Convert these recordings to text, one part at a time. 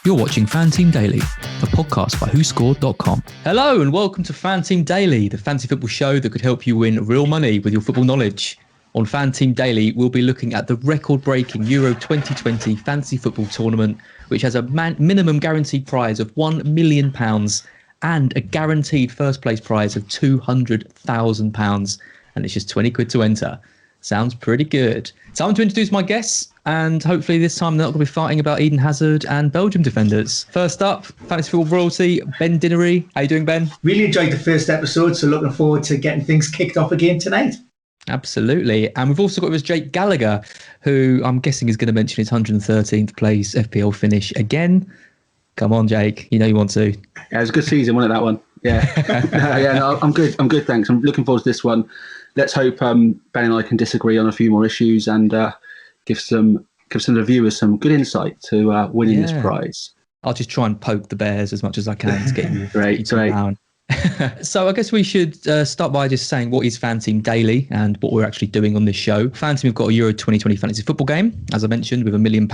You're watching FanTeam Daily, a podcast by WhoScored.com. Hello and welcome to FanTeam Daily, the fantasy football show that could help you win real money with your football knowledge. On FanTeam Daily, we'll be looking at the record-breaking Euro 2020 fantasy football tournament, which has a minimum guaranteed prize of £1 million and a guaranteed first place prize of £200,000. And it's just 20 quid to enter. Sounds pretty good. Time to introduce my guests, and hopefully this time they're not going to be fighting about Eden Hazard and Belgium defenders. First up, fantasy football royalty, Ben Dinnery. How you doing, Ben? Really enjoyed the first episode, so looking forward to getting things kicked off again tonight. Absolutely. And we've also got with us Jake Gallagher, who I'm guessing is going to mention his 113th place FPL finish again. Come on, Jake. You know you want to. Yeah, it was a good season, wasn't it, that one? Yeah. No, I'm good. I'm good, thanks. I'm looking forward to this one. Let's hope Ben and I can disagree on a few more issues and give some of the viewers some good insight to winning this prize. I'll just try and poke the bears as much as I can to get you great. Down. So I guess we should start by just saying what is FanTeam Daily and what we're actually doing on this show. FanTeam have got a Euro 2020 fantasy football game, as I mentioned, with £1 million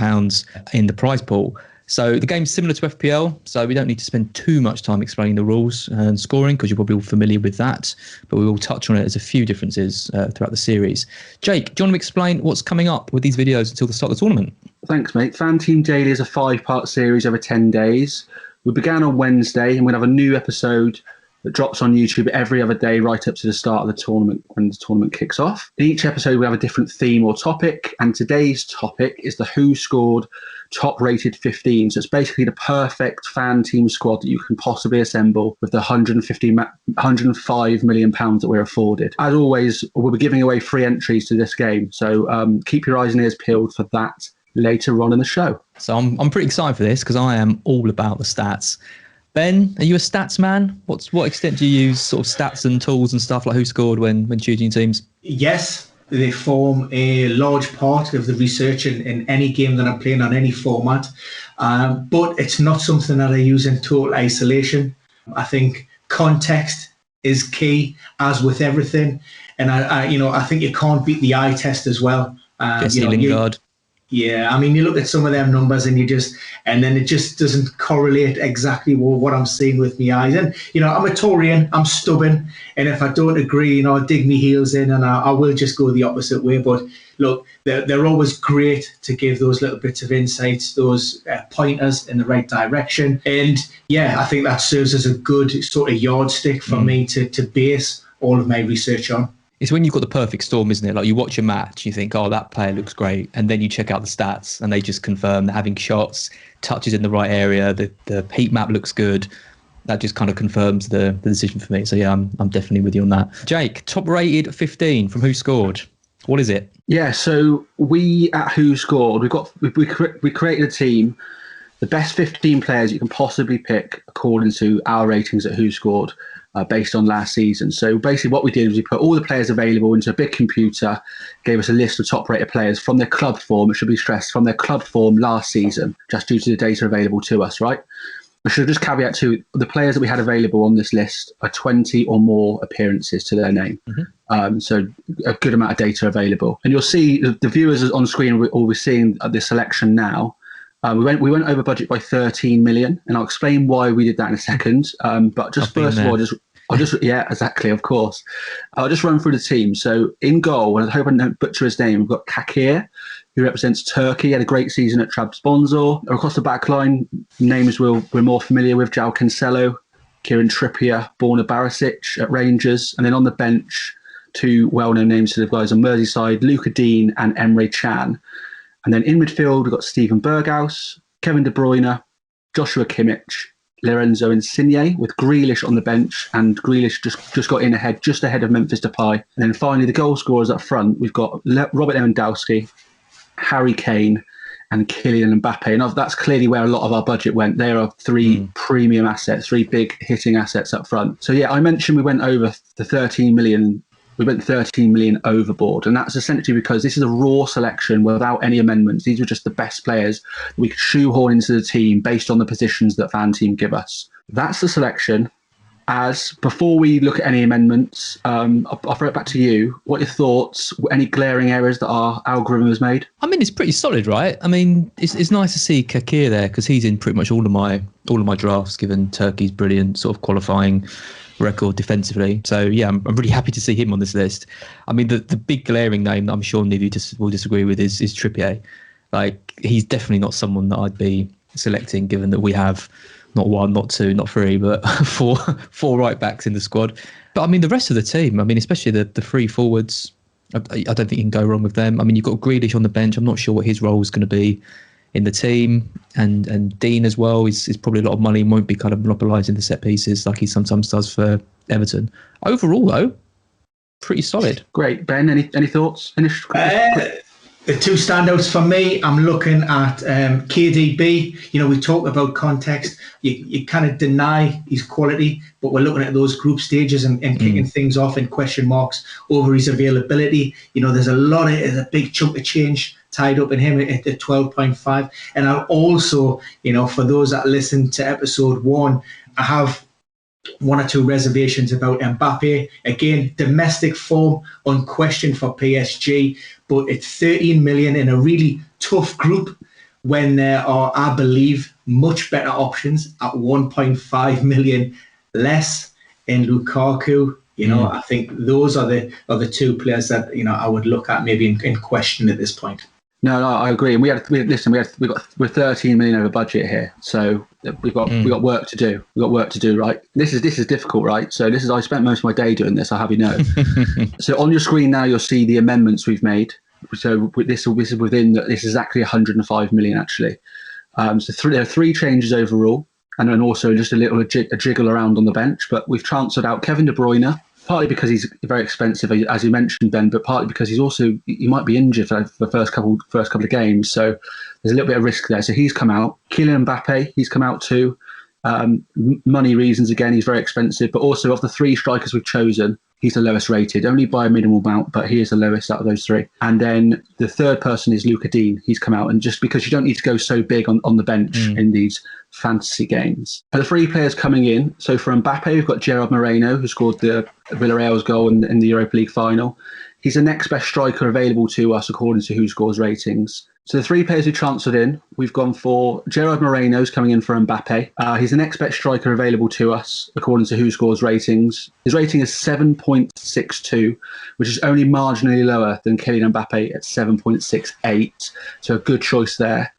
in the prize pool. So the game's similar to FPL, so we don't need to spend too much time explaining the rules and scoring because you're probably all familiar with that, but we will touch on it as a few differences throughout the series. Jake, do you want to explain what's coming up with these videos until the start of the tournament? Thanks, mate. FanTeam Daily is a 5-part series over 10 days. We began on Wednesday and we'll have a new episode that drops on YouTube every other day right up to the start of the tournament when the tournament kicks off. In each episode, we have a different theme or topic, and today's topic is the WhoScored Top Rated 15. So it's basically the perfect fan team squad that you can possibly assemble with the £105 million that we're afforded. As always, we'll be giving away free entries to this game, so keep your eyes and ears peeled for that later on in the show. So I'm pretty excited for this because I am all about the stats. Ben, are you a stats man? What extent do you use sort of stats and tools and stuff like WhoScored when choosing teams? Yes, they form a large part of the research in any game that I'm playing on any format, but it's not something that I use in total isolation. I think context is key, as with everything, and I think you can't beat the eye test as well. Jesse Lingard. Yeah, I mean, you look at some of them numbers and then it just doesn't correlate exactly with what I'm seeing with my eyes. And, I'm a Taurian, I'm stubborn. And if I don't agree, I'll dig my heels in and I will just go the opposite way. But look, they're always great to give those little bits of insights, those pointers in the right direction. And yeah, I think that serves as a good sort of yardstick for me to base all of my research on. It's when you've got the perfect storm, isn't it? Like you watch a match, you think, oh, that player looks great. And then you check out the stats and they just confirm they're having shots, touches in the right area. The heat map looks good. That just kind of confirms the decision for me. So yeah, I'm definitely with you on that. Jake, top rated 15 from WhoScored. What is it? Yeah, so we at WhoScored, we created a team, the best 15 players you can possibly pick according to our ratings at WhoScored. Based on last season. So basically what we did was we put all the players available into a big computer, gave us a list of top rated players from their club form, it should be stressed, from their club form last season, just due to the data available to us, right? I should just caveat too, the players that we had available on this list are 20 or more appearances to their name. So a good amount of data available. And you'll see the viewers on screen will be seeing this selection now. We went over budget by 13 million, and I'll explain why we did that in a second. But just first of all, yeah, exactly, of course. I'll just run through the team. So in goal, and I hope I don't butcher his name, we've got Kakir, who represents Turkey, had a great season at Trabzonspor. Across the back line, names we're more familiar with: João Cancelo, Kieran Trippier, Borna Barisic at Rangers. And then on the bench, two well-known names to the guys on Merseyside, Luca Dean and Emre Can. And then in midfield, we've got Steven Berghaus, Kevin De Bruyne, Joshua Kimmich, Lorenzo Insigne, with Grealish on the bench, and Grealish just got in just ahead of Memphis Depay. And then finally, the goal scorers up front, we've got Robert Lewandowski, Harry Kane, and Kylian Mbappe. And that's clearly where a lot of our budget went. There are three premium assets, three big hitting assets up front. So yeah, I mentioned we went over the 13 million. We went 13 million overboard, and that's essentially because this is a raw selection without any amendments. These were just the best players that we could shoehorn into the team based on the positions that FanTeam give us. That's the selection. As before we look at any amendments, I'll throw it back to you. What are your thoughts? Any glaring errors that our algorithm has made? I mean, it's pretty solid, right? I mean, it's nice to see Kakir there because he's in pretty much all of my drafts, given Turkey's brilliant sort of qualifying record defensively. So yeah, I'm really happy to see him on this list. I mean, the big glaring name that I'm sure neither of you will disagree with is Trippier. Like, he's definitely not someone that I'd be selecting, given that we have not one, not two, not three, but four right backs in the squad. But I mean, the rest of the team, I mean, especially the three forwards, I don't think you can go wrong with them. I mean, you've got Grealish on the bench. I'm not sure what his role is going to be in the team. And Dean as well is probably a lot of money and won't be kind of monopolising the set pieces like he sometimes does for Everton. Overall, though, pretty solid. Great. Ben, any thoughts? The two standouts for me, I'm looking at KDB. You know, we talk about context. You kind of deny his quality, but we're looking at those group stages and kicking things off in question marks over his availability. You know, there's a big chunk of change tied up in him at the 12.5. And I'll also, you know, for those that listen to episode 1, I have one or two reservations about Mbappe. Again, domestic form unquestioned for PSG, but it's 13 million in a really tough group when there are, I believe, much better options at 1.5 million less in Lukaku. You know, I think those are the two players that, you know, I would look at maybe in question at this point. No, I agree. And we're 13 million over budget here, so we've got work to do. We've got work to do, right? This is difficult, right? So I spent most of my day doing this. I have you know. So on your screen now, you'll see the amendments we've made. So this is exactly 105 million actually. So there are 3 changes overall, and then also just a jiggle around on the bench. But we've transferred out Kevin De Bruyne, partly because he's very expensive, as you mentioned, Ben, but partly because he might be injured for the first couple of games. So there's a little bit of risk there. So he's come out. Kylian Mbappe, he's come out too. Money reasons, again, he's very expensive. But also of the 3 strikers we've chosen, he's the lowest rated, only by a minimal amount, but he is the lowest out of those 3. And then the third person is Luca Dean. He's come out, and just because you don't need to go so big on the bench in these fantasy games. For the 3 players coming in, so for Mbappe, we've got Gerard Moreno, who scored the Villarreal's goal in the Europa League final. He's the next best striker available to us according to WhoScored's ratings. So the 3 players who transferred in, we've gone for Gerard Moreno's coming in for Mbappe. He's the next best striker available to us according to WhoScored's ratings. His rating is 7.62, which is only marginally lower than Kylian Mbappe at 7.68. So a good choice there.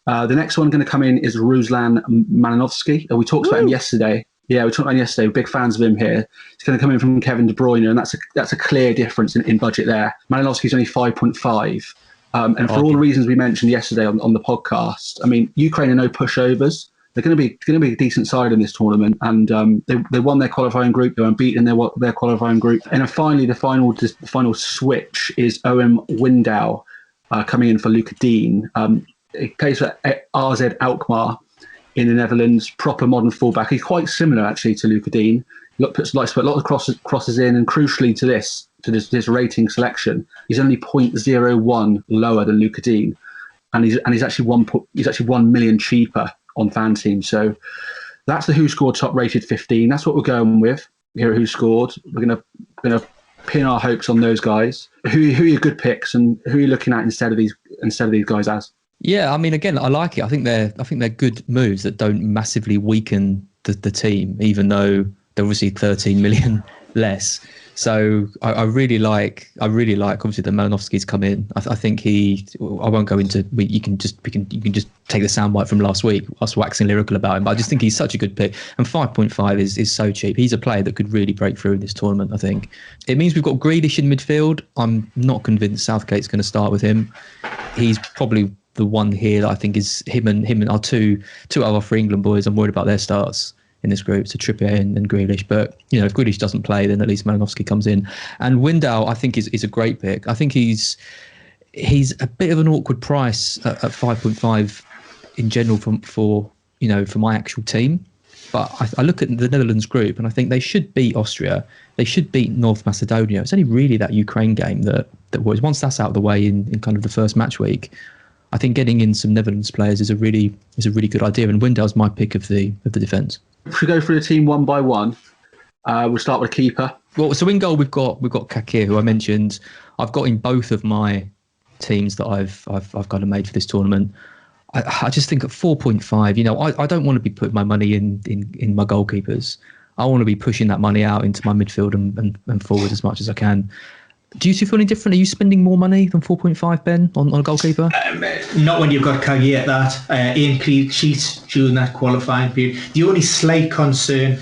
The next one going to come in is Ruslan Malinovsky. We talked about him yesterday. Yeah, we talked about him yesterday. We're big fans of him here. He's going to come in from Kevin De Bruyne, and that's a clear difference in budget there. Malinovsky's only 5.5. And for all the reasons we mentioned yesterday on the podcast, I mean, Ukraine are no pushovers. They're going to be a decent side in this tournament, and they won their qualifying group. They were unbeaten in their qualifying group. And then finally, the final switch is Owen Window coming in for Luca Dean. He plays for RZ Alkmaar in the Netherlands, proper modern fullback. He's quite similar actually to Luca Dean. Likes to put a lot of crosses in, and crucially to this rating selection, he's only 0.01 lower than Luca Dean, and he's actually 1 million cheaper on FanTeam. So that's the WhoScored Top Rated 15. That's what we're going with here at WhoScored. We're gonna pin our hopes on those guys. Who are your good picks, and who are you looking at instead of these guys as? Yeah, I mean, again, I like it. I think they're good moves that don't massively weaken the team, even though they're obviously 13 million less. So I really like obviously that Malinovsky's come in. I think I won't go into. You can just take the soundbite from last week, us waxing lyrical about him. But I just think he's such a good pick, and 5.5 is so cheap. He's a player that could really break through in this tournament. I think it means we've got Grealish in midfield. I'm not convinced Southgate's going to start with him. He's probably the one here that I think is him and our two other for England boys. I'm worried about their starts in this group, so Trippier and Grealish. But you know, if Grealish doesn't play, then at least Malinovsky comes in. And Window, I think, is a great pick. I think he's a bit of an awkward price at 5.5 in general for my actual team. But I look at the Netherlands group, and I think they should beat Austria. They should beat North Macedonia. It's only really that Ukraine game that was. Once that's out of the way in kind of the first match week, I think getting in some Netherlands players is a really good idea. And Window's my pick of the defence. If we go through the team one by one, We'll start with a keeper. Well, so in goal we've got Kakir, who I mentioned. I've got in both of my teams that I've kind of made for this tournament. I just think at 4.5, I don't want to be putting my money in my goalkeepers. I want to be pushing that money out into my midfield and forward as much as I can. Do you feel any different? Are you spending more money than 4.5, Ben, on a goalkeeper? Not when you've got Kagi at that. 8 clean sheets during that qualifying period. The only slight concern,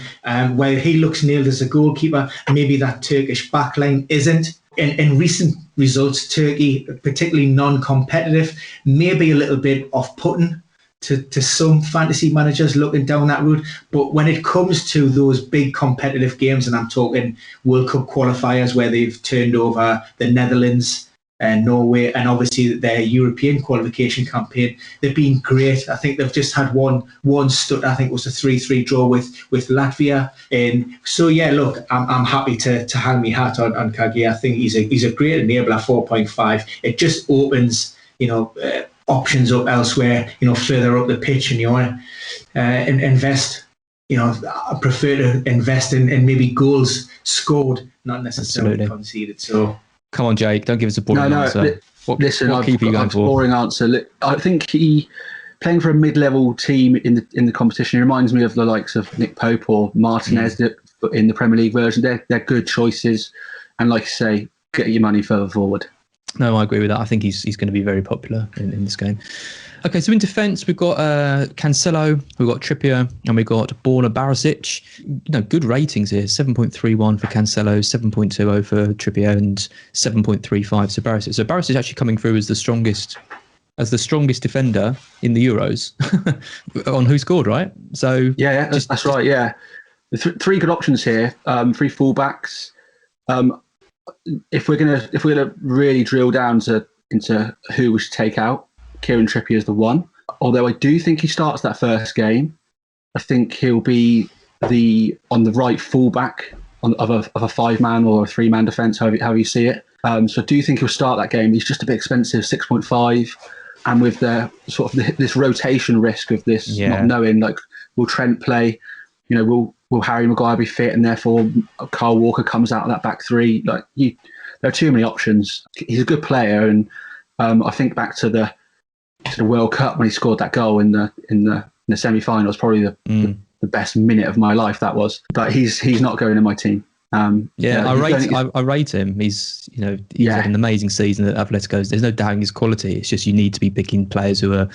where he looks nailed as a goalkeeper, maybe that Turkish backline isn't. In recent results, Turkey, particularly non-competitive, may be a little bit off-putting to some fantasy managers looking down that route. But when it comes to those big competitive games, and I'm talking World Cup qualifiers where they've turned over the Netherlands and Norway, and obviously their European qualification campaign, they've been great. I think they've just had one I think it was a 3-3 draw with Latvia. And so, yeah, look, I'm happy to hang my hat on Kagi. I think he's a great enabler, 4.5. It just opens, options up elsewhere, further up the pitch, and you want to invest. I prefer to invest in maybe goals scored, not necessarily conceded. So come on, Jake, don't give us a boring answer. Listen, what keeper are you going for? Boring answer. Look, I think he playing for a mid-level team in the competition. He reminds me of the likes of Nick Pope or Martinez in the Premier League version. They're good choices, and like you say, get your money further forward. No, I agree with that. I think he's going to be very popular in this game. Okay, so in defence, we've got Cancelo, we've got Trippier, and we've got Borna Barisic. Good ratings here. 7.31 for Cancelo, 7.20 for Trippier, and 7.35 for Barisic. So Barisic actually coming through as the strongest defender in the Euros on WhoScored, right? So yeah, that's right. Yeah, three good options here. 3 fullbacks. If we're gonna really drill down into who we should take out, Kieran Trippier is the one. Although I do think he starts that first game. I think he'll be on the right fullback of a 5-man or a 3-man defence, however you see it. So I do think he'll start that game. He's just a bit expensive, 6.5, and with the sort of this rotation risk of this not knowing, like, will Trent play? Will Harry Maguire be fit, and therefore Kyle Walker comes out of that back three? There are too many options. He's a good player, and I think back to the World Cup when he scored that goal in the semi-finals, probably the best minute of my life that was. But he's not going in my team. I rate him. He's had an amazing season at Atletico. There's no doubting his quality. It's just you need to be picking players who are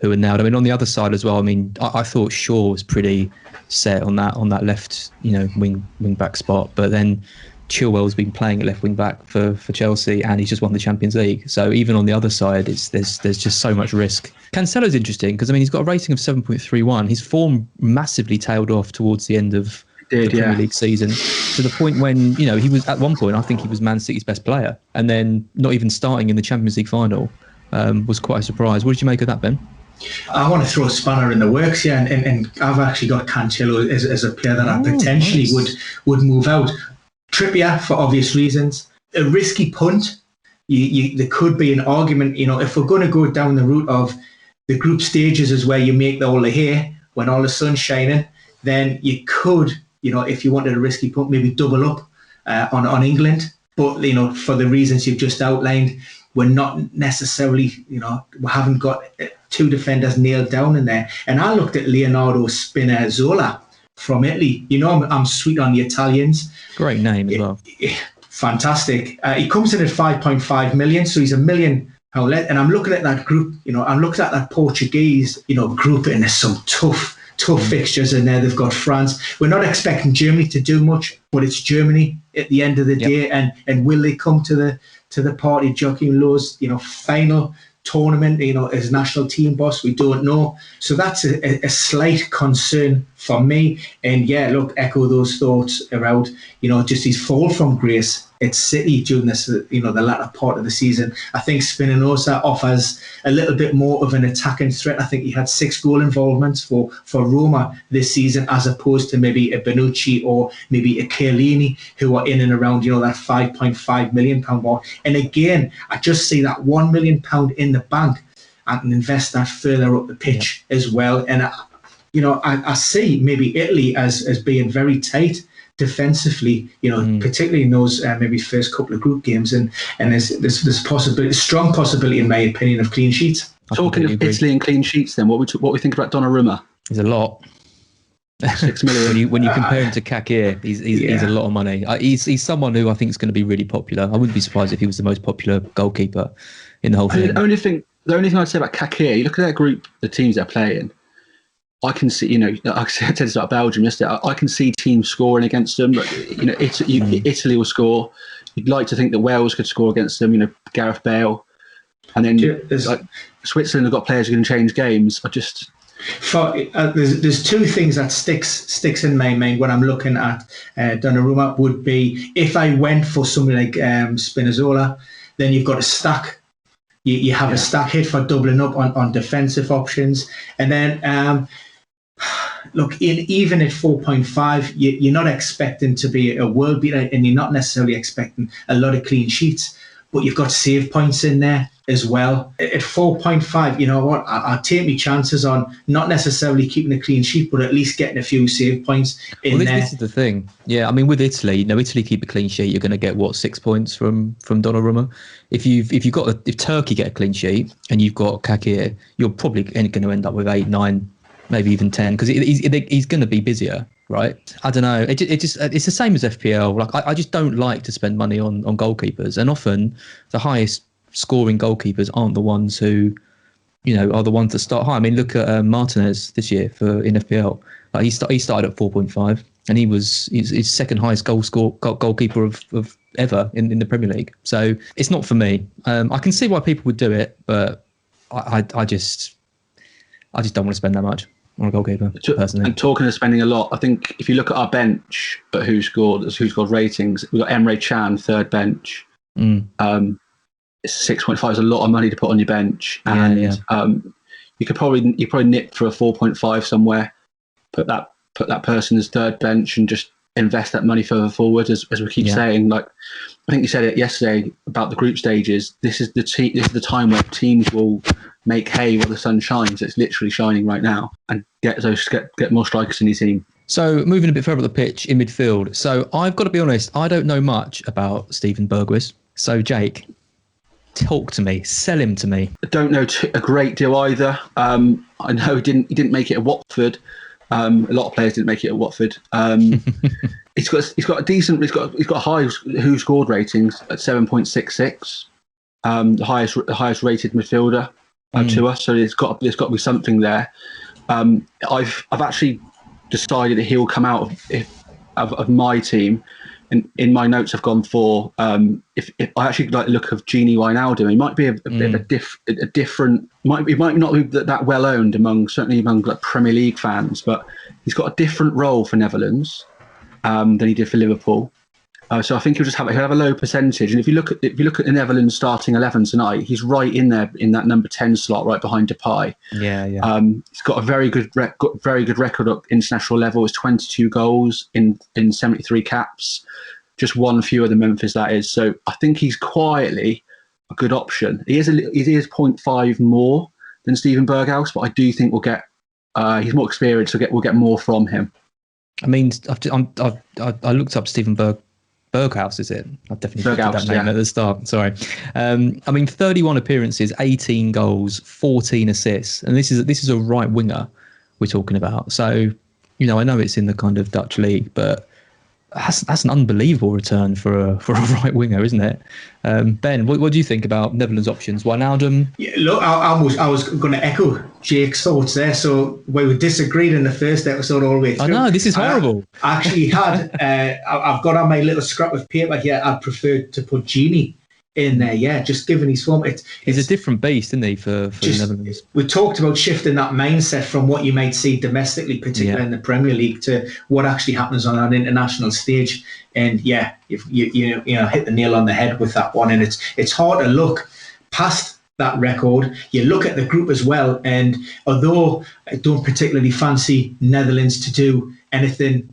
nailed. I mean, on the other side as well. I mean, I thought Shaw was pretty set on that left, wing back spot. But then Chilwell's been playing at left wing back for Chelsea, and he's just won the Champions League. So even on the other side, there's just so much risk. Cancelo's interesting because he's got a rating of 7.31. His form massively tailed off towards the end of the Premier League season, to the point when he was at one point, I think he was Man City's best player, and then not even starting in the Champions League final was quite a surprise. What did you make of that, Ben? I want to throw a spanner in the works here, and I've actually got Cancelo as a player that I potentially would move out. Trippier, for obvious reasons. A risky punt. There could be an argument, if we're going to go down the route of the group stages is where you make all the hay when all the sun's shining, then you could, if you wanted a risky punt, maybe double up on England. But, for the reasons you've just outlined, we're not necessarily, we haven't got 2 defenders nailed down in there. And I looked at Leonardo Spinazzola from Italy. I'm sweet on the Italians. Great name as well. Fantastic. He comes in at 5.5 million, so he's £1 million less. And I'm looking at that group, I'm looking at that Portuguese, group, and there's some tough fixtures in there. They've got France. We're not expecting Germany to do much, but it's Germany at the end of the day. And will they come to the party? Joachim Löw's, final tournament, as national team boss, we don't know. So that's a slight concern for me. And echo those thoughts around, just his fall from grace at City during this, the latter part of the season. I think Spinoza offers a little bit more of an attacking threat. I think he had 6 goal involvements for Roma this season, as opposed to maybe a Bonucci or maybe a Chiellini, who are in and around, that £5.5 million mark. And again, I just see that £1 million in the bank and invest that further up the pitch as well. And I see maybe Italy as being very tight defensively, particularly in those maybe first couple of group games, and there's possibility, strong possibility in my opinion, of clean sheets. Talking of Italy and clean sheets, then what we think about Donnarumma? He's a lot. 6 million. when you compare him to Kakir, he's a lot of money. He's someone who I think is going to be really popular. I wouldn't be surprised if he was the most popular goalkeeper in the whole thing. The only thing I'd say about Kakir, you look at their group, the teams they're playing. I can see, I said this about Belgium yesterday. I can see teams scoring against them. But, Italy will score. You'd like to think that Wales could score against them. Gareth Bale, and then Switzerland have got players who can change games. There's two things that sticks in my mind when I'm looking at Donnarumma. Would be if I went for something like Spinazzola, then you've got a stack. You have a stack hit for doubling up on defensive options, and then look, even at 4.5, you're not expecting to be a world beater, and you're not necessarily expecting a lot of clean sheets, but you've got save points in there as well. At 4.5, you know what? I'll take my chances on not necessarily keeping a clean sheet, but at least getting a few save points in there. This is the thing. Yeah, I mean, with Italy, Italy keep a clean sheet, you're going to get 6 points from Donnarumma. If Turkey get a clean sheet and you've got Kakir, you're probably going to end up with 8, 9, maybe even 10, because he's going to be busier, right? I don't know. It's the same as FPL. Like I just don't like to spend money on goalkeepers, and often the highest scoring goalkeepers aren't the ones who, are the ones that start high. I mean, look at Martinez this year in FPL. Like he started at 4.5, and he's his second highest goalkeeper of ever in the Premier League. So it's not for me. I can see why people would do it, but I just don't want to spend that much on a goalkeeper personally. And talking of spending a lot, I think if you look at our bench at WhoScored ratings, we've got Emre Can third bench. It's 6.5 is a lot of money to put on your bench, and you probably nip for a 4.5 somewhere. Put that person as third bench and just invest that money further forward, as we keep saying. Like I think you said it yesterday about the group stages. This is the time where teams will make hay while the sun shines. It's literally shining right now, and get more strikers in your team. So moving a bit further up the pitch in midfield. So I've got to be honest, I don't know much about Steven Bergwijn. So Jake, talk to me, sell him to me. I don't know a great deal either. I know he didn't make it at Watford. A lot of players didn't make it at Watford. He's got a high WhoScored ratings at 7.66. The highest rated midfielder to us. So there's got to be something there. I've actually decided that he will come out of my team. And in my notes, I've gone for if I actually like the look of Gini Wijnaldum. He might be a bit of a different. He might not be that well owned certainly among like Premier League fans, but he's got a different role for Netherlands than he did for Liverpool. So I think he'll have a low percentage. And if you look at the Netherlands starting 11 tonight, he's right in there in that number 10 slot, right behind Depay. Yeah. He's got a very good record at international level. It's 22 goals in 73 caps, just one fewer than Memphis. That is. So I think he's quietly a good option. He is 0.5 more than Steven Berghuis, but I do think we'll get. He's more experienced, so we'll get more from him. I mean, I looked up Steven Berghuis, is it? I definitely put that name at the start. Sorry. I mean, 31 appearances, 18 goals, 14 assists, and this is a right winger we're talking about. So, I know it's in the kind of Dutch league, but that's an unbelievable return for a right winger, isn't it? Ben, what do you think about Netherlands options? Wijnaldum? Yeah, look, I was going to echo Jake's thoughts there. So we disagreed in the first episode all the way through. I know, this is horrible. I actually had, I've got on my little scrap of paper here, I'd prefer to put Gini in there, just given his form. He's a different beast, isn't he, for the Netherlands? We talked about shifting that mindset from what you might see domestically, particularly in the Premier League, to what actually happens on an international stage. And you hit the nail on the head with that one. And it's hard to look past that record. You look at the group as well, and although I don't particularly fancy Netherlands to do anything,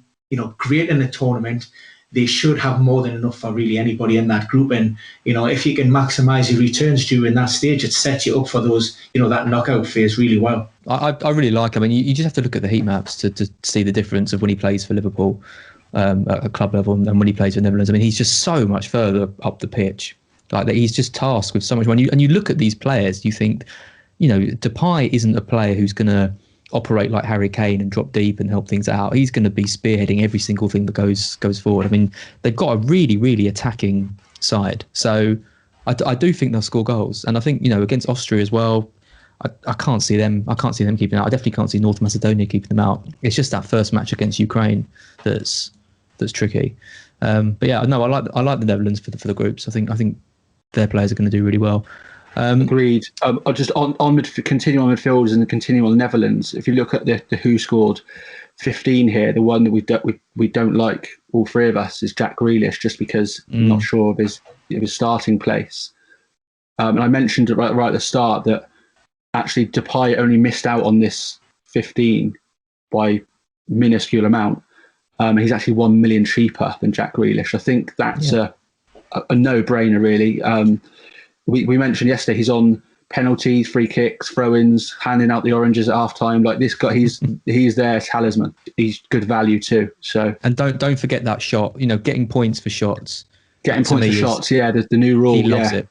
great in the tournament, they should have more than enough for really anybody in that group. And, if you can maximise your returns during that stage, it sets you up for those, that knockout phase really well. I really like him. I mean, you just have to look at the heat maps to see the difference of when he plays for Liverpool at a club level than when he plays for the Netherlands. I mean, he's just so much further up the pitch. Like that, he's just tasked with so much. And you look at these players, you think, Depay isn't a player who's going to operate like Harry Kane and drop deep and help things out. He's going to be spearheading every single thing that goes forward. I mean, they've got a really, really attacking side. So I do think they'll score goals. And I think, against Austria as well, I can't see them. I can't see them keeping out. I definitely can't see North Macedonia keeping them out. It's just that first match against Ukraine that's tricky. But yeah, no, I like the Netherlands for the groups. I think their players are going to do really well. Agreed. Just continue on midfielders and continue on the Netherlands. If you look at the WhoScored 15 here, the one that we don't like, all three of us, is Jack Grealish, just because I'm not sure of his starting place. And I mentioned right at the start that actually Depay only missed out on this 15 by minuscule amount. He's actually 1 million cheaper than Jack Grealish. I think that's a no-brainer, really. We mentioned yesterday he's on penalties, free kicks, throw-ins, handing out the oranges at half-time. Like this guy, he's their talisman. He's good value too. So, and don't forget that shot. Getting points for shots. Getting points for shots. Yeah, the new rule. He loves it.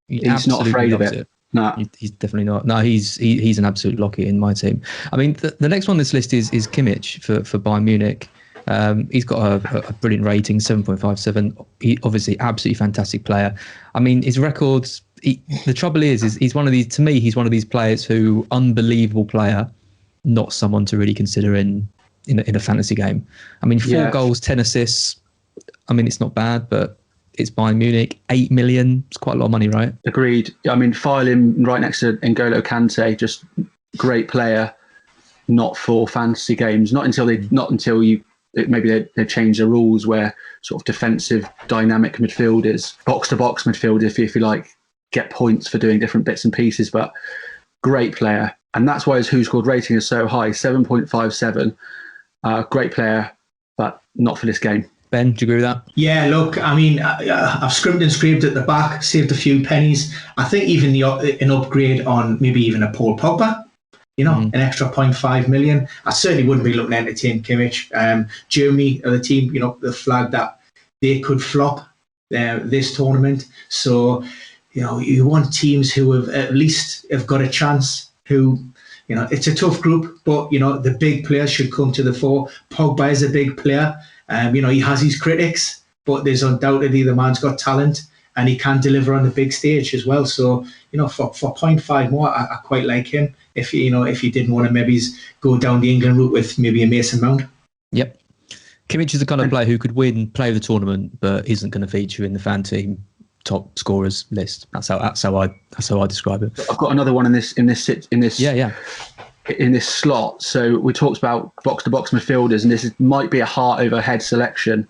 He's not afraid of it. No, he's definitely not. No, he's an absolute locky in my team. I mean, the next one on this list is Kimmich for Bayern Munich. He's got a brilliant rating, 7.57. He obviously absolutely fantastic player. I mean, his records. The trouble is he's one of these. To me, he's one of these players who unbelievable player, not someone to really consider in a fantasy game. I mean, 4 goals, 10 assists. I mean, it's not bad, but it's Bayern Munich. 8 million. It's quite a lot of money, right? Agreed. I mean, file him right next to N'Golo Kante. Just great player, not for fantasy games. Not until maybe they change the rules where sort of defensive, dynamic midfielders, box-to-box midfielders, if you like, get points for doing different bits and pieces. But great player. And that's why his WhoScored rating is so high, 7.57. Great player, but not for this game. Ben, do you agree with that? Yeah, look, I mean, I've scrimmed and scraped at the back, saved a few pennies. I think even an upgrade on maybe even a Paul Pogba, an extra 0.5 million. I certainly wouldn't be looking to entertain Kimmich. Germany are the team, the flag that they could flop this tournament. So, you want teams who have at least have got a chance, who, it's a tough group, but, the big players should come to the fore. Pogba is a big player. He has his critics, but there's undoubtedly the man's got talent and he can deliver on the big stage as well. So, for 0.5 more, I quite like him. If you didn't want to maybe go down the England route with maybe a Mason Mount. Yep. Kimmich is the kind of player who could win play of the tournament, but isn't going to feature in the fan team top scorers list. That's how I describe it. I've got another one in this in this slot. So we talked about box-to-box midfielders, and this might be a heart over head selection.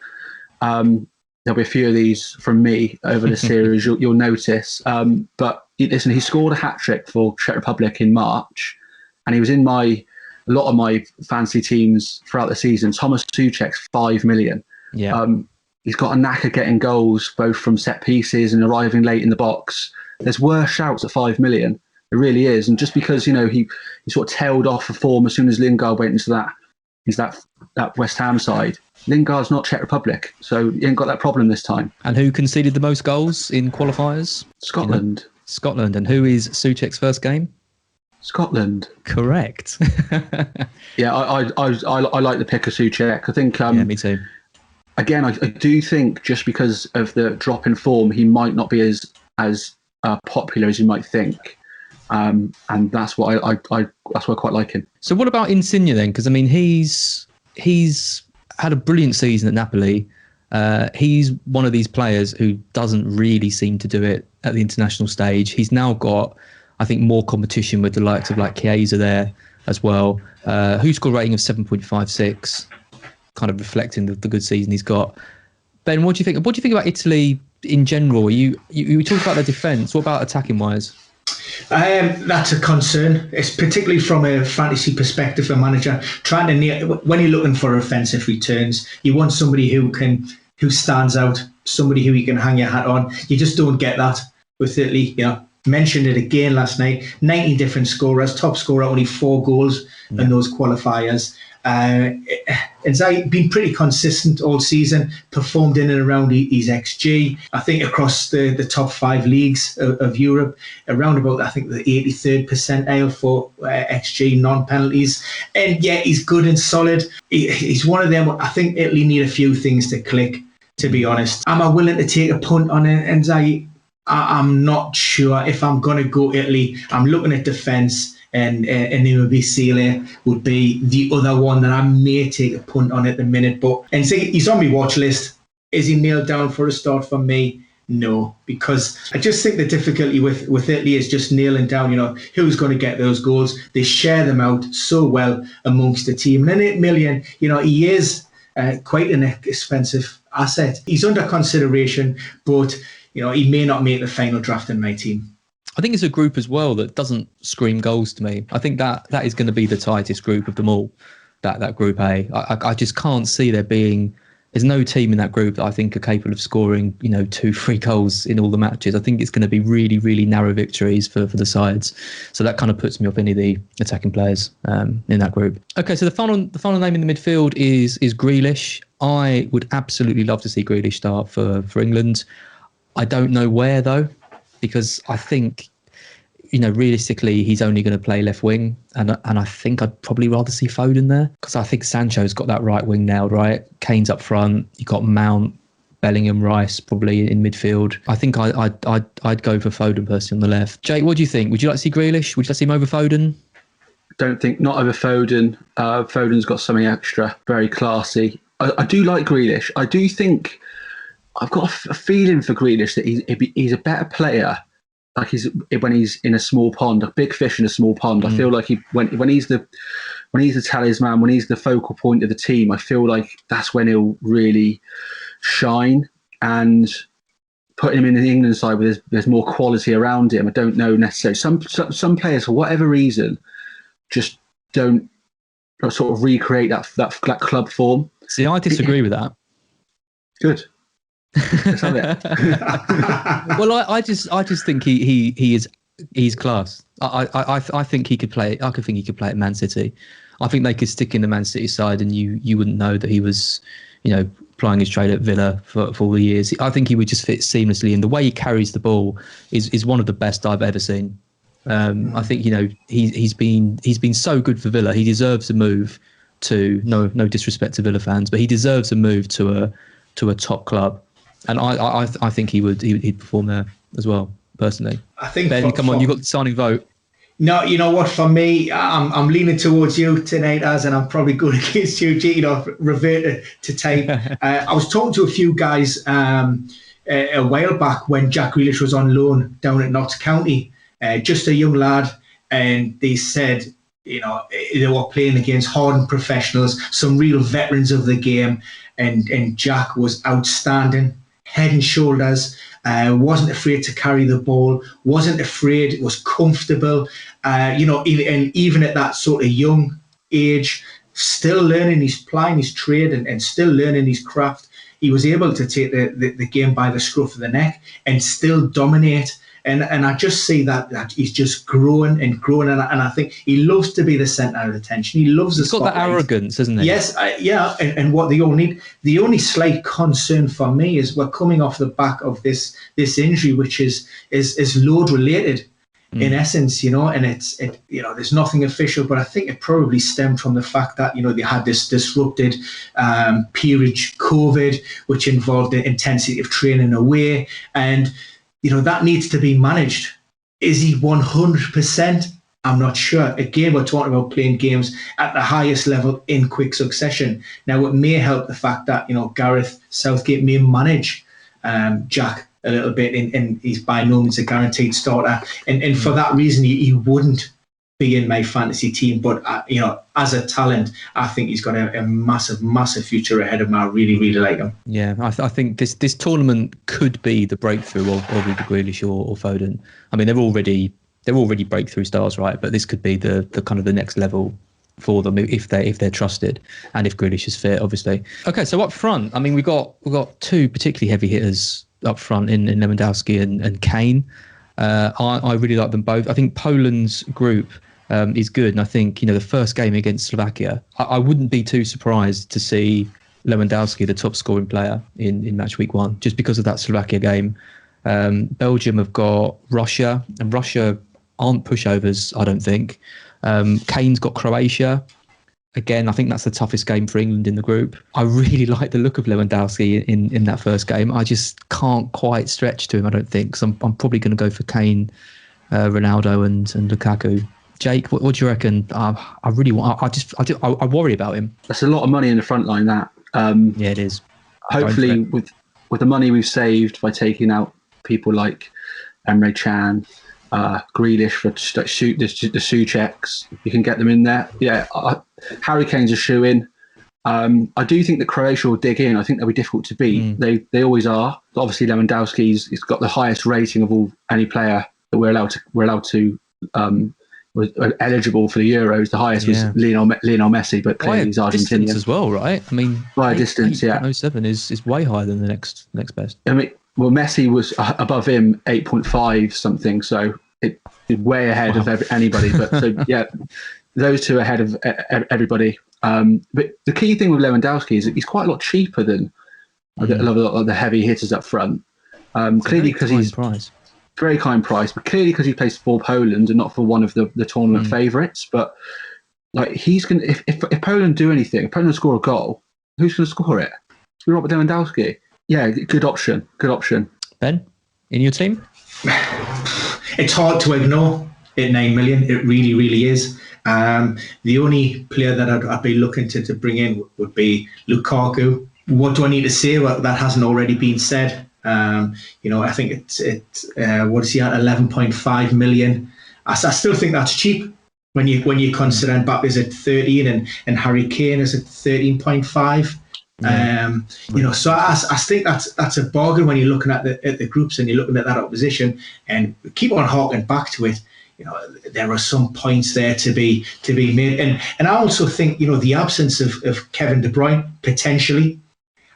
There'll be a few of these from me over the series. You'll notice. But listen, he scored a hat-trick for Czech Republic in March, and he was in a lot of my fantasy teams throughout the season. Thomas Souček's 5 million. Yeah. He's got a knack of getting goals, both from set pieces and arriving late in the box. There's worse shouts at 5 million. It really is. And just because, he sort of tailed off a form as soon as Lingard went into that West Ham side. Lingard's not Czech Republic, so he ain't got that problem this time. And who conceded the most goals in qualifiers? Scotland. Scotland. And who is Souček's first game? Scotland. Correct. Yeah, I like the pick of Souček. I think. Yeah, me too. Again, I do think just because of the drop in form, he might not be as popular as you might think. And that's why that's why I quite like him. So what about Insigne then? Because I mean, he's had a brilliant season at Napoli. He's one of these players who doesn't really seem to do it at the international stage. He's now got, I think, more competition with the likes of like Chiesa there as well. WhoScored rating of 7.56, kind of reflecting the good season he's got. Ben, what do you think? What do you think about Italy in general? You talked about their defence. What about attacking wise? That's a concern. It's particularly from a fantasy perspective, a manager trying to when you're looking for offensive returns, you want somebody who stands out, somebody who you can hang your hat on. You just don't get that with Italy. Mentioned it again last night. 90 different scorers, top scorer only 4 goals in those qualifiers. Inzaghi been pretty consistent all season, performed in and around his XG. I think across the top 5 leagues of Europe, around about, I think, the 83rd percentile for XG non-penalties. And yeah, he's good and solid. He's one of them. I think Italy need a few things to click, to be honest. Am I willing to take a punt on Inzaghi? I'm not sure. If I'm going to go Italy, I'm looking at defence, and Immobile would be the other one that I may take a punt on at the minute. But and see, he's on my watch list. Is he nailed down for a start for me? No, because I just think the difficulty with Italy is just nailing down, who's going to get those goals. They share them out so well amongst the team. And 8 million, he is quite an expensive asset. He's under consideration, but he may not make the final draft in my team. I think it's a group as well that doesn't scream goals to me. I think that is going to be the tightest group of them all, that Group A. I just can't see there's no team in that group that I think are capable of scoring, 2-3 goals in all the matches. I think it's going to be really, really narrow victories for the sides. So that kind of puts me off any of the attacking players in that group. Okay, so the final name in the midfield is Grealish. I would absolutely love to see Grealish start for England. I don't know where, though, because I think, realistically, he's only going to play left wing. And I think I'd probably rather see Foden there, because I think Sancho's got that right wing nailed, right? Kane's up front. You've got Mount, Bellingham, Rice probably in midfield. I think I'd go for Foden personally on the left. Jake, what do you think? Would you like to see Grealish? Would you like to see him over Foden? Not over Foden. Foden's got something extra, very classy. I do like Grealish. I do think I've got a feeling for Grealish that he's a better player. Like when he's in a small pond, a big fish in a small pond. I feel like when he's the talisman, when he's the focal point of the team, I feel like that's when he'll really shine. And putting him in the England side where there's more quality around him, I don't know necessarily. Some players, for whatever reason, just don't sort of recreate that club form. See, I disagree with that. Good. Let's have it. Well, I just think he's class. I think he could play. I could think he could play at Man City. I think they could stick in the Man City side, and you wouldn't know that he was, plying his trade at Villa for all the years. I think he would just fit seamlessly, and the way he carries the ball is one of the best I've ever seen. I think he's been so good for Villa. He deserves a move to no disrespect to Villa fans, but he deserves a move to a top club. And I think he'd perform there as well, personally. I think Ben, come on, you got the signing vote. No, you know what? For me, I'm leaning towards you tonight, and I'm probably going against you, revert to type. I was talking to a few guys a while back when Jack Grealish was on loan down at Notts County, just a young lad, and they said, they were playing against hardened professionals, some real veterans of the game, and Jack was outstanding. Head and shoulders, wasn't afraid to carry the ball, wasn't afraid, was comfortable, and even at that sort of young age, still learning, plying his trade and still learning his craft. He was able to take the game by the scruff of the neck and still dominate. And I just see that he's just growing and growing, and I think he loves to be the centre of attention. He loves the spotlight. He's got that arrogance, isn't he? Yes, and what they all need. The only slight concern for me is we're coming off the back of this injury, which is load related in essence, and it's there's nothing official, but I think it probably stemmed from the fact that they had this disrupted period, COVID, which involved the intensity of training away, and that needs to be managed. Is he 100%? I'm not sure. Again, we're talking about playing games at the highest level in quick succession. Now, it may help the fact that, Gareth Southgate may manage Jack a little bit, and he's by no means a guaranteed starter. And for that reason, he wouldn't be in my fantasy team. But, as a talent, I think he's got a massive, massive future ahead of him. I really, really like him. Yeah, I think this tournament could be the breakthrough of either Grealish or Foden. I mean, they're already breakthrough stars, right? But this could be the kind of the next level for them if they're trusted and if Grealish is fit, obviously. Okay, so up front, I mean, we've got two particularly heavy hitters up front in Lewandowski and Kane. I really like them both. I think Poland's group is good. And I think, the first game against Slovakia, I wouldn't be too surprised to see Lewandowski the top scoring player in match week 1, just because of that Slovakia game. Belgium have got Russia, and Russia aren't pushovers, I don't think. Kane's got Croatia. Again, I think that's the toughest game for England in the group. I really like the look of Lewandowski in that first game. I just can't quite stretch to him, I don't think. So I'm probably going to go for Kane, Ronaldo and Lukaku. Jake, what do you reckon? I really want. I worry about him. That's a lot of money in the front line. That yeah, it is. Hopefully, with the money we've saved by taking out people like Emre Can, Grealish for the Součeks, you can get them in there. Yeah, Harry Kane's a shoe-in. I do think that Croatia will dig in. I think they'll be difficult to beat. They always are. But obviously, Lewandowski's got the highest rating of any player that we're allowed to. Was eligible for the Euros. The highest was Lionel Messi, but clearly he's Argentinian as well, right? I mean, by a distance, 8.07 is way higher than the next best. I mean, well, Messi was above him 8.5 something, so it's way ahead of anybody. But so those two ahead of everybody. But the key thing with Lewandowski is that he's quite a lot cheaper than a lot of the heavy hitters up front. Clearly because he's very kind price, but clearly because he plays for Poland and not for one of the tournament favourites. But like he's gonna, if Poland do anything, if Poland score a goal, who's going to score it? It's Robert Lewandowski. Yeah, good option. Ben, in your team? It's hard to ignore at 9 million. It really, really is. The only player that I'd be looking to bring in would be Lukaku. What do I need to say that hasn't already been said? I think it's what is he at, 11.5 million? I still think that's cheap when you consider Mbappe's at 13 and Harry Kane is at 13.5. So I think that's a bargain when you're looking at the groups and you're looking at that opposition, and keep on harking back to it. There are some points there to be made, and I also think the absence of Kevin De Bruyne potentially,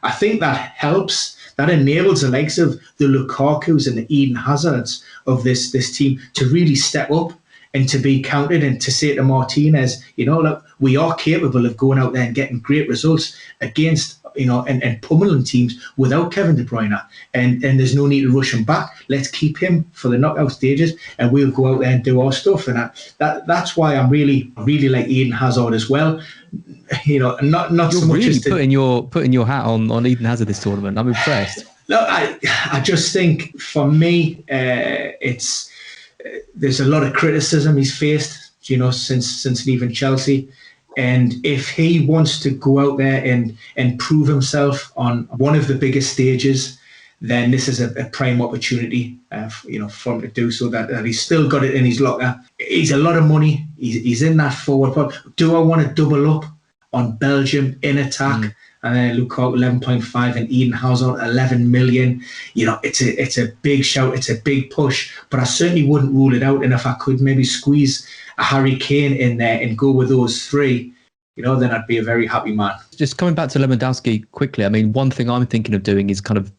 I think that helps. That enables the likes of the Lukakus and the Eden Hazards of this team to really step up and to be counted, and to say to Martinez, look, we are capable of going out there and getting great results against, and pummeling teams without Kevin De Bruyne. And there's no need to rush him back. Let's keep him for the knockout stages, and we'll go out there and do our stuff. And that's why I'm really, really like Eden Hazard as well. Not You're so much really as putting your hat on Eden Hazard this tournament. I'm impressed. No, I just think for me, there's a lot of criticism he's faced, since leaving Chelsea. And if he wants to go out there and prove himself on one of the biggest stages, then this is a prime opportunity, for him to do so. That he's still got it in his locker. He's a lot of money. He's in that forward pod. Do I want to double up on Belgium in attack? And then Lukaku 11.5 and Eden Hazard 11 million. It's a big shout. It's a big push. But I certainly wouldn't rule it out. And if I could maybe squeeze a Harry Kane in there and go with those three, then I'd be a very happy man. Just coming back to Lewandowski quickly, I mean, one thing I'm thinking of doing is kind of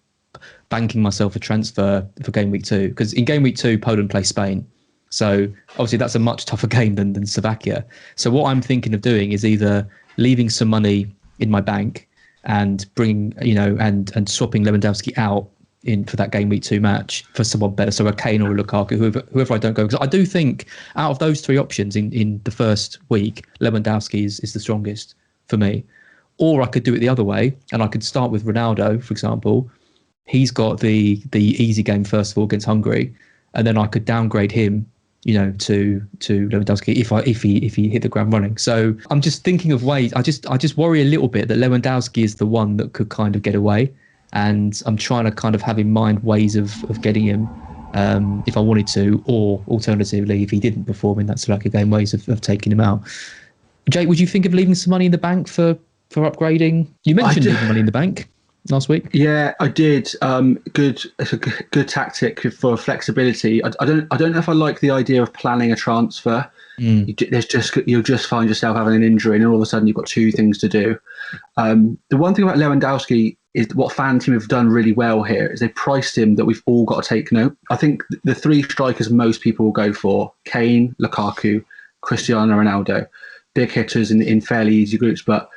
banking myself a transfer for game week 2, because in game week 2 Poland play Spain, so obviously that's a much tougher game than Slovakia. So what I'm thinking of doing is either leaving some money in my bank and bringing and swapping Lewandowski out in for that game week 2 match for someone better, so a Kane or a Lukaku, whoever I don't go, because I do think out of those 3 options in the first week, Lewandowski is the strongest for me. Or I could do it the other way, and I could start with Ronaldo, for example. He's got the easy game first of all against Hungary, and then I could downgrade him, to Lewandowski if he hit the ground running. So I'm just thinking of ways. I just worry a little bit that Lewandowski is the one that could kind of get away, and I'm trying to kind of have in mind ways of getting him if I wanted to, or alternatively if he didn't perform in that Slovakia game, ways of taking him out. Jake, would you think of leaving some money in the bank for upgrading? You mentioned leaving money in the bank last week. Yeah, I did. It's a good tactic for flexibility. I don't know if I like the idea of planning a transfer. You'll just find yourself having an injury, and all of a sudden you've got 2 things to do. The one thing about Lewandowski is what FanTeam have done really well here is they priced him that we've all got to take note. I think the 3 strikers most people will go for: Kane, Lukaku, Cristiano Ronaldo, big hitters in fairly easy groups. But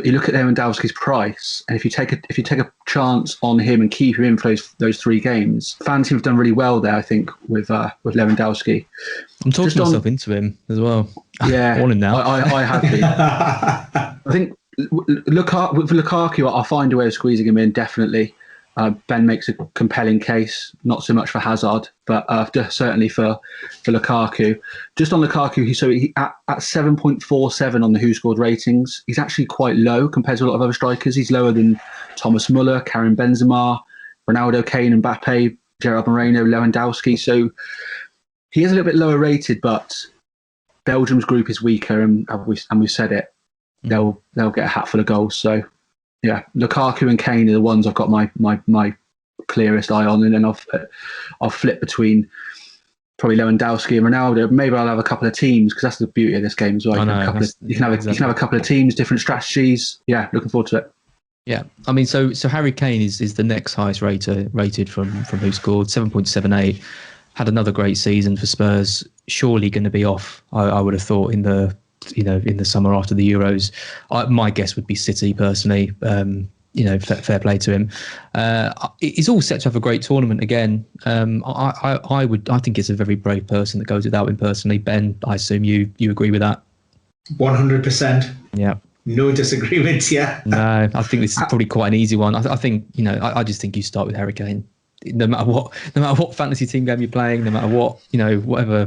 you look at Lewandowski's price, and if you take a chance on him and keep him in for those 3 games, FanTeam have done really well there, I think, with Lewandowski. I'm talking myself into him as well. Yeah, I want him now. I have been. I think with Lukaku, I'll find a way of squeezing him in, definitely. Ben makes a compelling case, not so much for Hazard, but certainly for Lukaku. Just on Lukaku, he at 7.47 on the WhoScored ratings, he's actually quite low compared to a lot of other strikers. He's lower than Thomas Muller, Karim Benzema, Ronaldo, Kane, Mbappe, Gerard Moreno, Lewandowski. So he is a little bit lower rated, but Belgium's group is weaker, and we've said it. They'll get a hatful of goals. So yeah, Lukaku and Kane are the ones I've got my clearest eye on, and then I'll flip between probably Lewandowski and Ronaldo. Maybe I'll have a couple of teams, because that's the beauty of this game as well. You can have a couple of teams, different strategies. Yeah, looking forward to it. Yeah, I mean, so Harry Kane is the next highest rated from WhoScored, 7.78. Had another great season for Spurs. Surely going to be off, I would have thought, in the summer after the Euros. My guess would be City, personally. Fair play to him. He's all set to have a great tournament again. I think it's a very brave person that goes without him, personally. Ben, I assume you agree with that? 100%. Yeah. No disagreements. Yeah. No, I think this is probably quite an easy one. I think I just think you start with Harry Kane. No matter what fantasy team game you're playing, no matter what,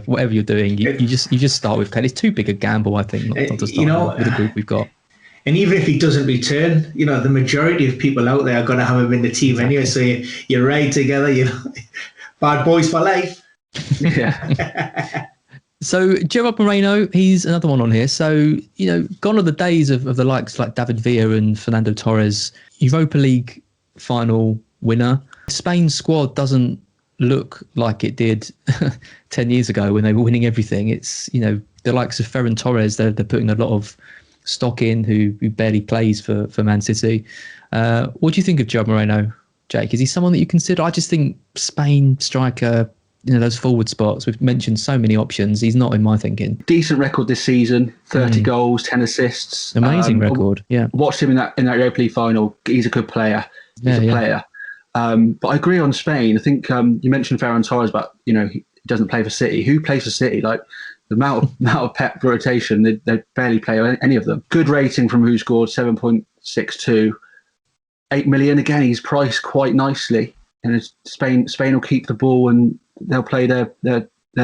whatever you're doing, you just start with Kane. It's too big a gamble, I think, not to start with the group we've got. And even if he doesn't return, the majority of people out there are going to have him in the team anyway. So you ride together, bad boys for life. Yeah. So Gerard Moreno, he's another one on here. So, gone are the days of the likes like David Villa and Fernando Torres, Europa League final winner. Spain's squad doesn't look like it did 10 years ago when they were winning everything. It's, the likes of Ferran Torres, they're putting a lot of stock in, who barely plays for Man City. What do you think of Gerard Moreno, Jake? Is he someone that you consider? I just think Spain striker, those forward spots, we've mentioned so many options. He's not in my thinking. Decent record this season, 30 goals, 10 assists. Amazing record, yeah. Watched him in that Europa League final. He's a good player. He's a player. But I agree on Spain. I think you mentioned Ferran Torres, but he doesn't play for City. Who plays for City? Like the amount of Pep rotation, they barely play any of them. Good rating from WhoScored, 7.62, 8 million. Again, he's priced quite nicely. And Spain will keep the ball and they'll play their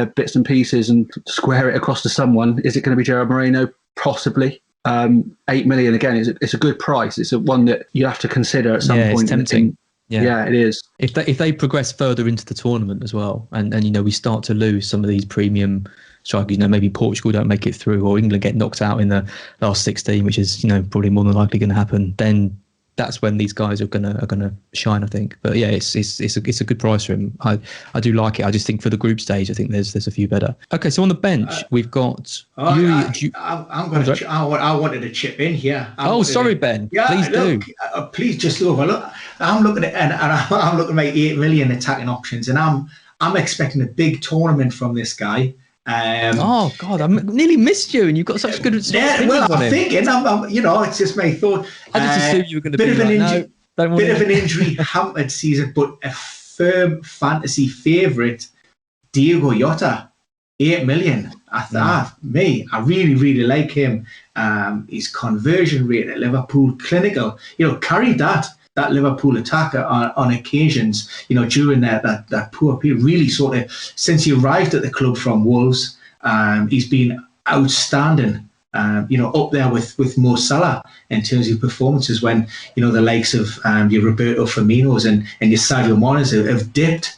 bits and pieces and square it across to someone. Is it going to be Gerard Moreno? Possibly. 8 million again. It's a good price. It's one that you have to consider at some point. It's tempting. Yeah, it is. If they progress further into the tournament as well, and we start to lose some of these premium strikers, maybe Portugal don't make it through, or England get knocked out in the last 16, which is probably more than likely going to happen, then that's when these guys are gonna shine, I think. But yeah, it's a good price for him. I do like it. I just think for the group stage, I think there's a few better. Okay, so on the bench we've got. I wanted to chip in here. Sorry, Ben. Yeah, please do. Please just look. I'm looking at I'm looking at my 8 million attacking options, and I'm expecting a big tournament from this guy. God, I nearly missed you, and you've got such good. I'm thinking, it's just my thought. I just assumed you were going to be bit of an injury hampered season, but a firm fantasy favourite, Diego Jota, 8 million. I really, really like him. His conversion rate at Liverpool, clinical. Carried that Liverpool attacker on occasions, during that poor period, really sort of, since he arrived at the club from Wolves, he's been outstanding, up there with Mo Salah in terms of performances, when, the likes of your Roberto Firminos and your Sadio Manes have dipped,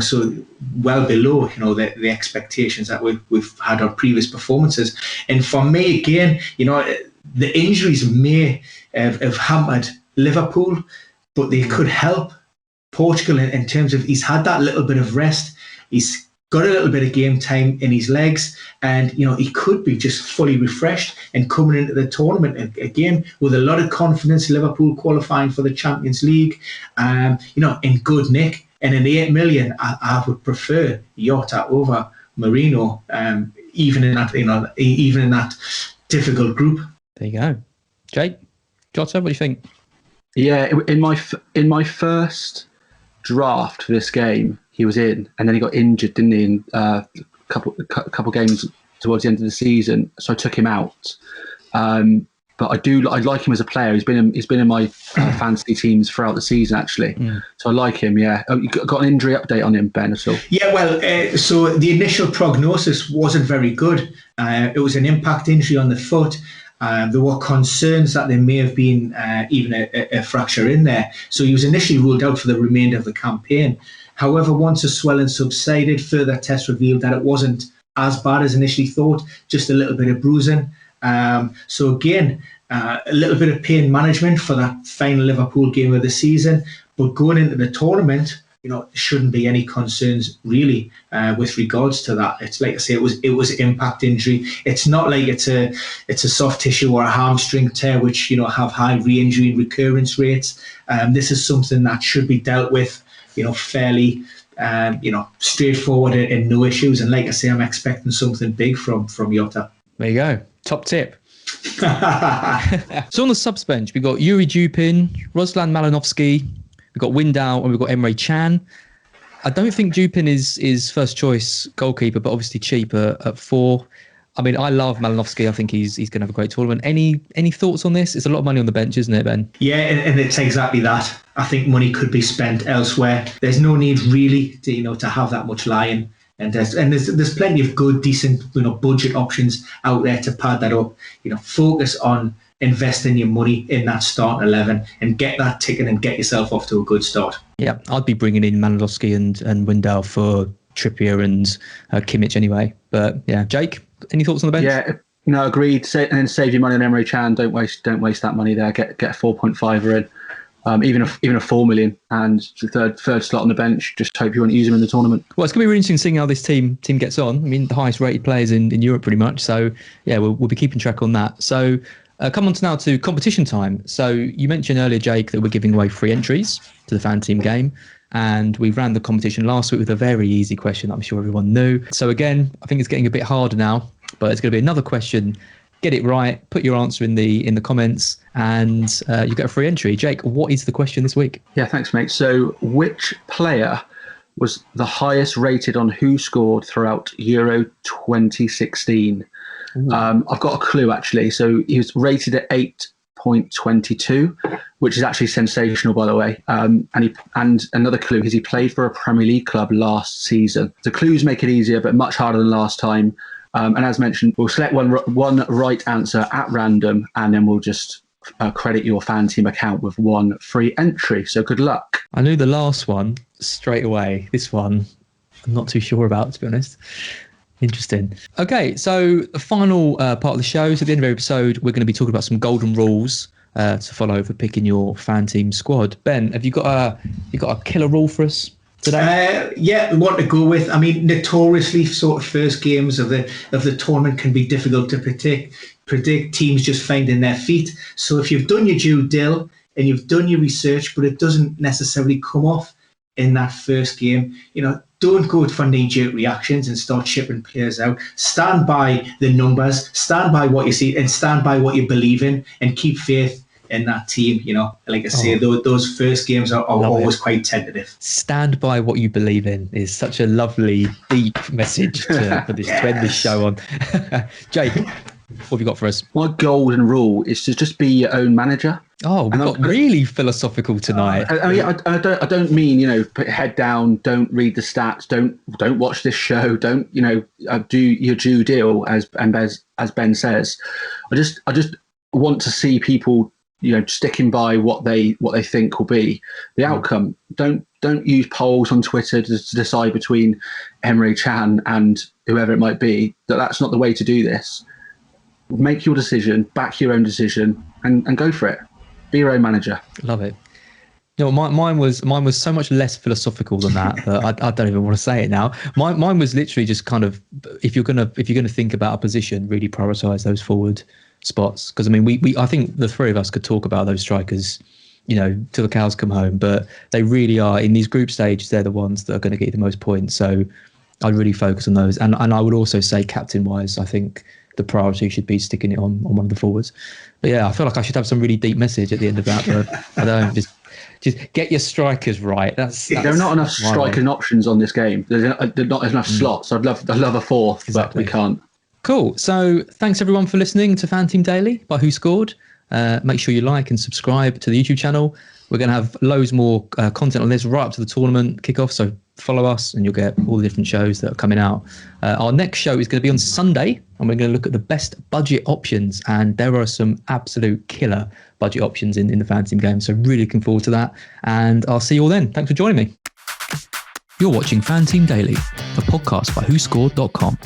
so well below, the expectations that we've had on previous performances. And for me, again, the injuries may have hampered Liverpool, but they could help Portugal in terms of, he's had that little bit of rest, he's got a little bit of game time in his legs, and he could be just fully refreshed and coming into the tournament again with a lot of confidence. Liverpool qualifying for the Champions League, in good nick. And in the 8 million, I would prefer Jota over Marino, even in that difficult group. There you go. Jake, Jota, what do you think? Yeah, in my first draft for this game, he was in, and then he got injured, didn't he? In a couple games towards the end of the season, so I took him out. But I like him as a player. He's been in my fantasy teams throughout the season, actually. So I like him. Yeah, you got an injury update on him, Ben, at all? Yeah, well, so the initial prognosis wasn't very good. It was an impact injury on the foot. There were concerns that there may have been even a fracture in there. So he was initially ruled out for the remainder of the campaign. However, once the swelling subsided, further tests revealed that it wasn't as bad as initially thought, just a little bit of bruising. So again, a little bit of pain management for that final Liverpool game of the season. But going into the tournament, there shouldn't be any concerns really with regards to that. It's like I say, it was impact injury. It's not like it's a soft tissue or a hamstring tear, which have high re-injury and recurrence rates. This is something that should be dealt with, fairly, straightforward and no issues. And like I say, I'm expecting something big from Jota. There you go. Top tip. So on the subs bench, we've got Yuri Dupin, Ruslan Malinovsky, we've got Windau, and we've got Emre Can. I don't think Dupin is first choice goalkeeper, but obviously cheaper at 4. I mean, I love Malinovsky. I think he's going to have a great tournament. Any thoughts on this? It's a lot of money on the bench, isn't it, Ben? Yeah, and it's exactly that. I think money could be spent elsewhere. There's no need really to have that much lying. And there's plenty of good, decent, budget options out there to pad that up. Focus on investing your money in that starting 11 and get that ticket and get yourself off to a good start. Yeah, I'd be bringing in Malinovsky and Windau for Trippier and Kimmich anyway. But yeah, Jake, any thoughts on the bench? Yeah, no, agreed. And then save your money on Emre Can. Don't waste that money there. Get a 4.5er in. Even a 4 million and the third slot on the bench. Just hope you want to use them in the tournament. Well, it's going to be really interesting seeing how this team gets on. I mean, the highest rated players in Europe pretty much. So yeah, we'll be keeping track on that. So come on now to competition time. So you mentioned earlier, Jake, that we're giving away free entries to the FanTeam game. And we ran the competition last week with a very easy question that I'm sure everyone knew. So again, I think it's getting a bit harder now, but it's going to be another question. Get it right, put your answer in the comments, and you get a free entry. Jake, what is the question this week? Yeah, thanks, mate. So which player was the highest rated on WhoScored throughout Euro 2016? I've got a clue, actually. So he was rated at 8.22, which is actually sensational, by the way. And another clue is he played for a Premier League club last season. The clues make it easier, but much harder than last time. And as mentioned, we'll select one right answer at random, and then we'll just credit your FanTeam account with one free entry. So good luck. I knew the last one straight away. This one, I'm not too sure about, to be honest. Interesting. Okay, so the final part of the show. So at the end of every episode, we're going to be talking about some golden rules to follow for picking your FanTeam squad. Ben, have you got a killer rule for us today? Yeah, what to go with. I mean, notoriously, sort of first games of the tournament can be difficult to predict. Teams just finding their feet. So if you've done your due dill and you've done your research, but it doesn't necessarily come off in that first game, don't go for knee-jerk reactions and start shipping players out. Stand by the numbers, stand by what you see, and stand by what you believe in, and keep faith in that team. Like I say, those first games are always quite tentative. Stand by what you believe in is such a lovely, deep message for this to end this show on. Jake, what have you got for us? My golden rule is to just be your own manager. Oh, we got really philosophical tonight. I don't mean, put your head down, don't read the stats, don't watch this show, don't, do your due deal as Ben says. I just want to see people, sticking by what they think will be the outcome. Don't use polls on Twitter to decide between Emre Can and whoever it might be. That's not the way to do this. Make your decision, back your own decision, and go for it. Be your own manager. Love it. Mine was so much less philosophical than that. I don't even want to say it now. Mine was literally just kind of, if you're gonna think about a position, really prioritise those forward spots. Because I mean, I think the three of us could talk about those strikers, till the cows come home. But they really are in these group stages. They're the ones that are going to get you the most points. So I'd really focus on those. And I would also say captain-wise, I think the priority should be sticking it on one of the forwards. But yeah, I feel like I should have some really deep message at the end of that. But I don't. Just get your strikers right. There are not enough striking options on this game. There's not enough slots. I'd love a fourth, Exactly. but we can't. Cool. So thanks everyone for listening to FanTeam Daily by WhoScored. Make sure you like and subscribe to the YouTube channel. We're going to have loads more content on this right up to the tournament kickoff. So follow us and you'll get all the different shows that are coming out. Our next show is going to be on Sunday and we're going to look at the best budget options. And there are some absolute killer budget options in the FanTeam game. So really looking forward to that. And I'll see you all then. Thanks for joining me. You're watching FanTeam Daily, the podcast by WhoScored.com.